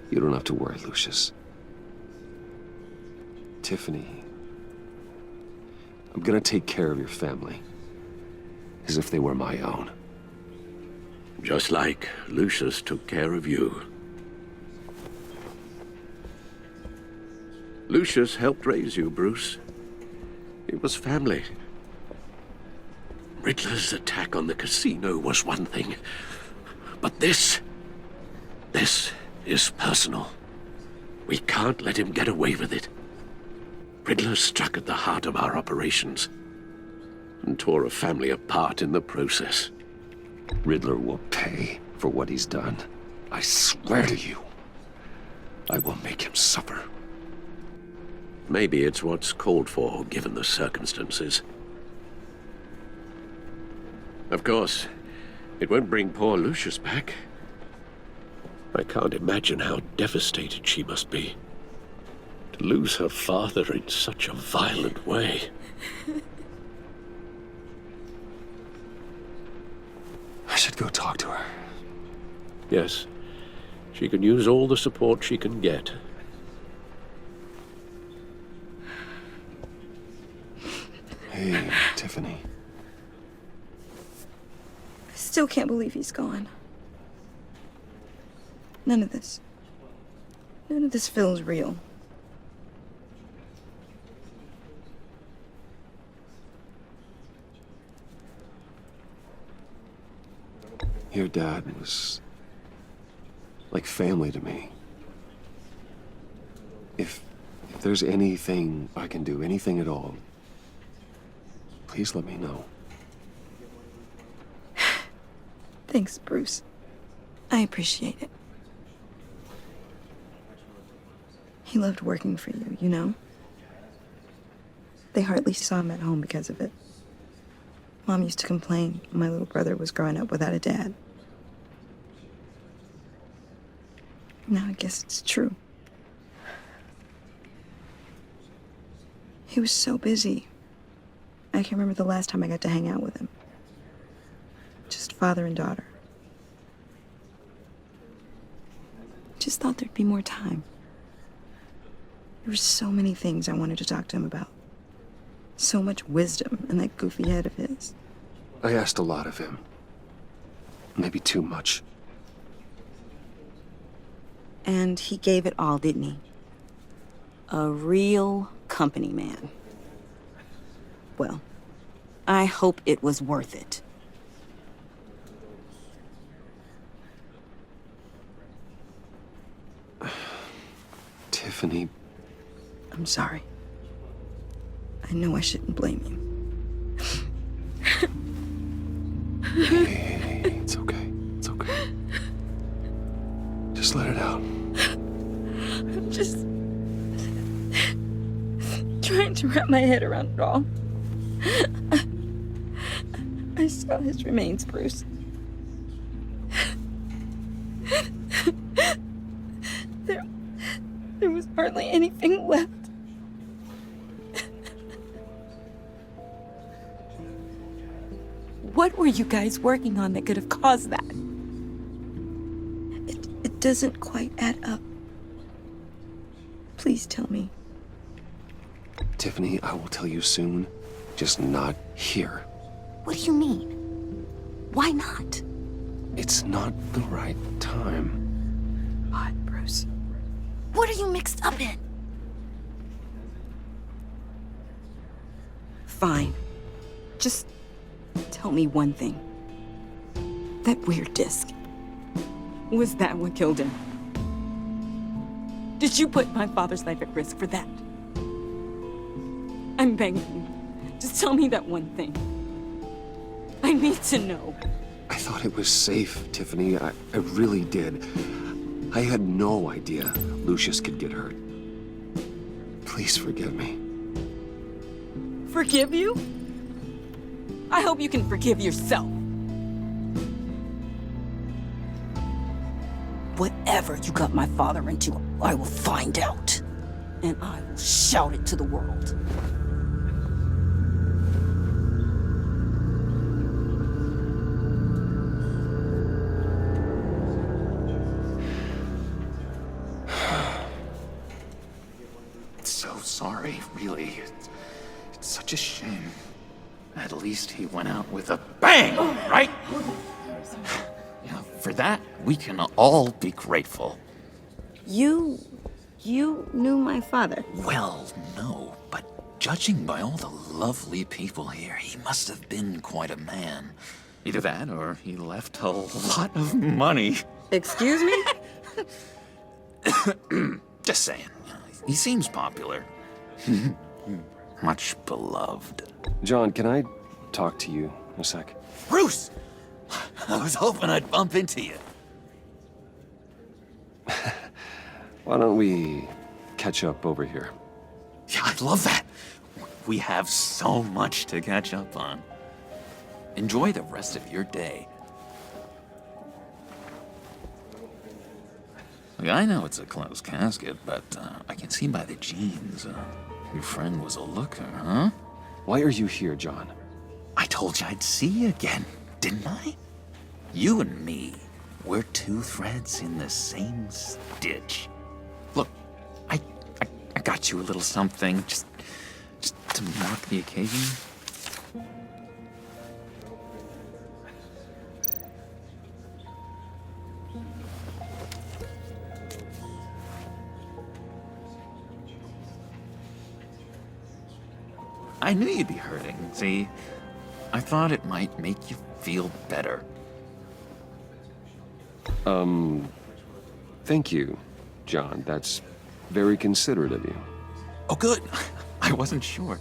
You don't have to worry, Lucius. Tiffany, I'm gonna take care of your family. As if they were my own. Just like Lucius took care of you. Lucius helped raise you, Bruce. It was family. Riddler's attack on the casino was one thing. But this is personal. We can't let him get away with it. Riddler struck at the heart of our operations and tore a family apart in the process. Riddler will pay for what he's done. I swear to you, I will make him suffer. Maybe it's what's called for, given the circumstances. Of course, it won't bring poor Lucius back. I can't imagine how devastated she must be. To lose her father in such a violent way. I should go talk to her. Yes, she can use all the support she can get. Hey, Tiffany. I still can't believe he's gone. None of this feels real. Your dad was like family to me. If there's anything I can do, anything at all, please let me know. Thanks, Bruce. I appreciate it. He loved working for you, you know? They hardly saw him at home because of it. Mom used to complain when my little brother was growing up without a dad. Now I guess it's true. He was so busy. I can't remember the last time I got to hang out with him. Just father and daughter. Just thought there'd be more time. There were so many things I wanted to talk to him about. So much wisdom in that goofy head of his. I asked a lot of him. Maybe too much. And he gave it all, didn't he? A real company man. Well, I hope it was worth it. Tiffany. I'm sorry. I know I shouldn't blame you. Hey, it's okay. It's okay. Just let it out. I'm just trying to wrap my head around it all. I saw his remains, Bruce. There was hardly anything left. What were you guys working on that could have caused that? It doesn't quite add up. Please tell me. Tiffany, I will tell you soon. Just not here. What do you mean? Why not? It's not the right time. What, Bruce? What are you mixed up in? Fine. Just tell me one thing. That weird disc. Was that what killed him? Did you put my father's life at risk for that? I'm begging you. Just tell me that one thing. I need to know. I thought it was safe, Tiffany. I really did. I had no idea Lucius could get hurt. Please forgive me. Forgive you? I hope you can forgive yourself. Whatever you got my father into, I will find out. And I will shout it to the world. sorry, really. It's such a shame. At least he went out with a bang, right? Yeah, for that, we can all be grateful. You knew my father. Well, no, but judging by all the lovely people here, he must have been quite a man. Either that, or he left a lot of money. Excuse me? Just saying, you know, he seems popular. Much beloved. John, can I talk to you a sec? Bruce! I was hoping I'd bump into you. Why don't we catch up over here? Yeah, I'd love that. We have so much to catch up on. Enjoy the rest of your day. Look, I know it's a closed casket, but I can see by the jeans. Your friend was a looker, huh? Why are you here, John? I told you I'd see you again, didn't I? You and me, we're two threads in the same stitch. Look, I got you a little something, just to mark the occasion. I knew you'd be hurting, see? I thought it might make you feel better. Thank you, John. That's very considerate of you. Oh, good. I wasn't sure.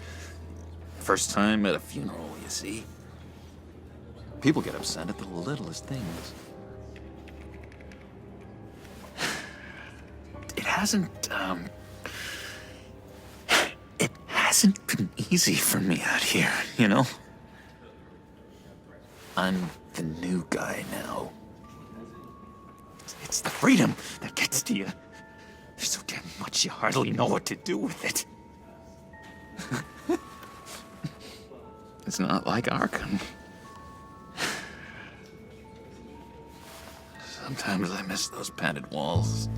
First time at a funeral, you see. People get upset at the littlest things. It hasn't been easy for me out here, you know? I'm the new guy now. It's the freedom that gets to you. There's so damn much you hardly know what to do with it. It's not like Arkham. Sometimes I miss those padded walls.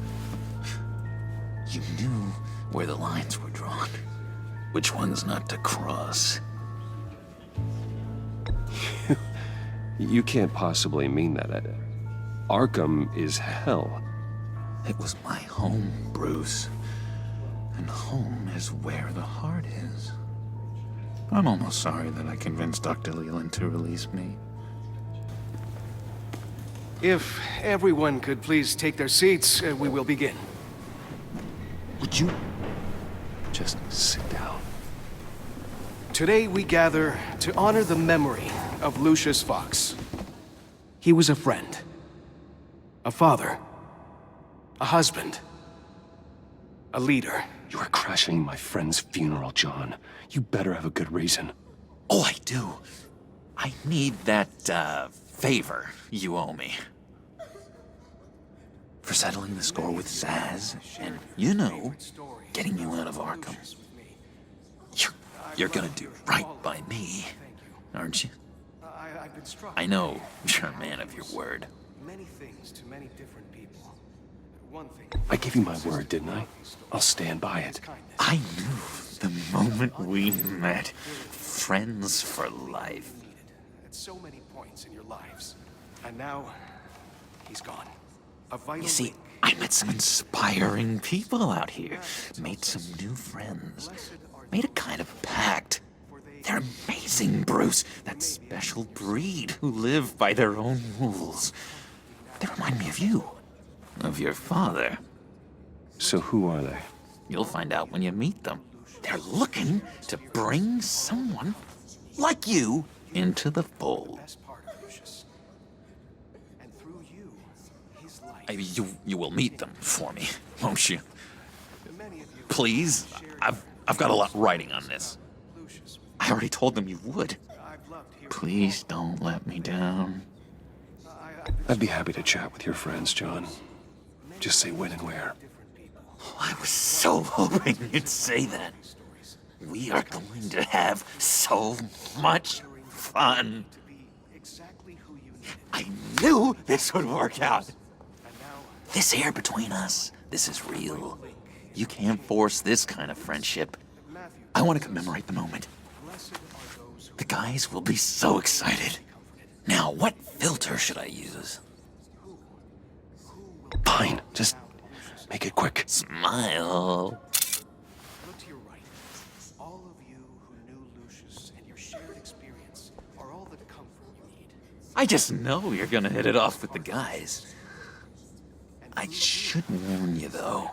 You knew where the lines were drawn. Which ones not to cross. You can't possibly mean that. Arkham is hell. It was my home, Bruce. And home is where the heart is. I'm almost sorry that I convinced Dr. Leland to release me. If everyone could please take their seats, we will begin. Would you just sit down? Today we gather to honor the memory of Lucius Fox. He was a friend, a father, a husband, a leader. You are crashing my friend's funeral, John. You better have a good reason. Oh, I do. I need that, favor you owe me. For settling the score with Zaz, and, you know, getting you out of Arkham. You're gonna do right by me, aren't you? I know you're a man of your word. Many things to many different people. One thing. I gave you my word, didn't I? I'll stand by it. I knew the moment we met, friends for life. At so many points in your lives. And now, he's gone. A vital You see, link. I met some inspiring people out here, made some new friends, made a kind of pact. They're amazing, Bruce, that special breed who live by their own rules. They remind me of you, of your father. So who are they? You'll find out when you meet them. They're looking to bring someone like you into the fold. Best part of Lucius. And through you, his life. You will meet them for me, won't you? To many of you, Please, I've got a lot writing on this. Lucius, I already told them you would. I've loved hearing. Please don't let me down. I'd be happy to chat with your friends, John. Just say when and where. Oh, I was so hoping you'd say that. We are going to have so much fun. To be exactly who you needed. I knew this would work out. And now, This here between us, this is real. You can't force this kind of friendship. I want to commemorate the moment. The guys will be so excited. Now, what filter should I use? Fine, just make it quick. Smile. Look to your right. All of you who knew Lucius and your shared experience are all the comfort you need. I just know you're gonna hit it off with the guys. I should warn you, though.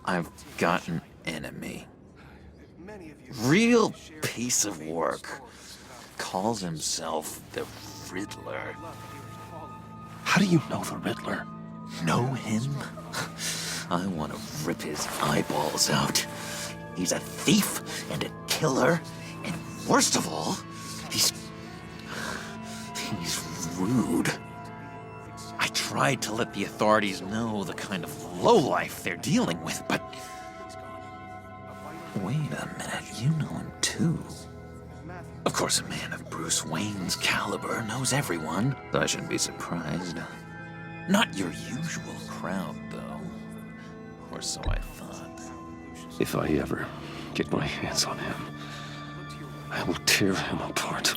I've got an enemy. Many of you Real piece of work. Calls himself the Riddler. How do you know the Riddler? Know him? I want to rip his eyeballs out. He's a thief and a killer, and worst of all, he's rude. I tried to let the authorities know the kind of lowlife they're dealing with, but... Wait a minute, you know him too. Of course, a man of Bruce Wayne's caliber knows everyone, so I shouldn't be surprised. Not your usual crowd, though. Or so I thought. If I ever get my hands on him, I will tear him apart.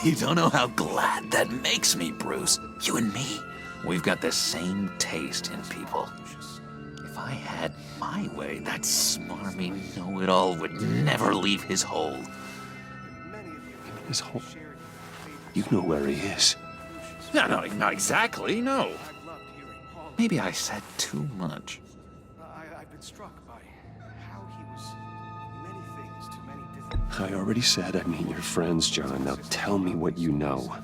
You don't know how glad that makes me, Bruce. You and me, we've got the same taste in people. If I had my way, that smarmy know-it-all would never leave his hole. His home. You know where he is. No, not exactly, no. Maybe I said too much. I've been struck by how he was many things to many different... I already said I'd meet your friends, John. Now tell me what you know.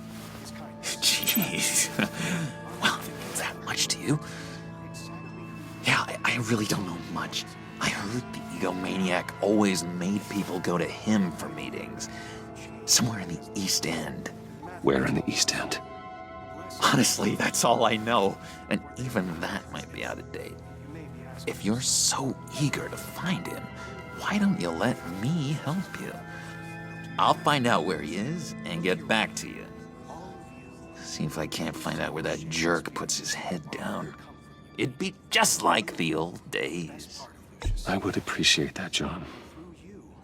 Jeez. Well, that much to you? Yeah, I really don't know much. I heard the egomaniac always made people go to him for meetings. Somewhere in the East End. Where in the East End? Honestly, that's all I know. And even that might be out of date. If you're so eager to find him, why don't you let me help you? I'll find out where he is and get back to you. See if I can't find out where that jerk puts his head down. It'd be just like the old days. I would appreciate that, John.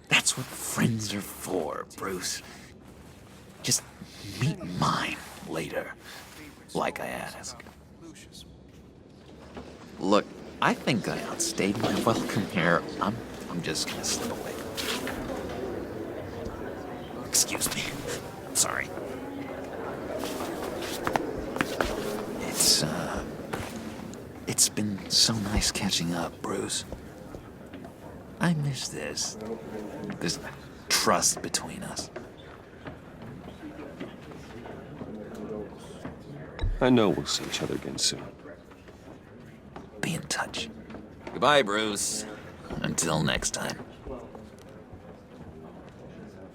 That's what friends are for, Bruce. Just meet mine later, like I asked. Look, I think I outstayed my welcome here. I'm just gonna slip away. Excuse me. Sorry. It's been so nice catching up, Bruce. I miss this trust between us. I know we'll see each other again soon. Be in touch. Goodbye, Bruce. Until next time.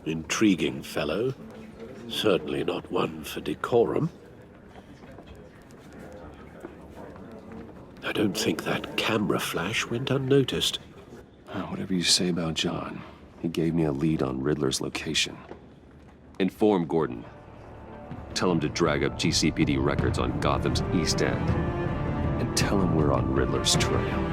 Intriguing fellow. Certainly not one for decorum. I don't think that camera flash went unnoticed. Whatever you say about John, he gave me a lead on Riddler's location. Inform Gordon. Tell him to drag up GCPD records on Gotham's East End. And tell him we're on Riddler's trail.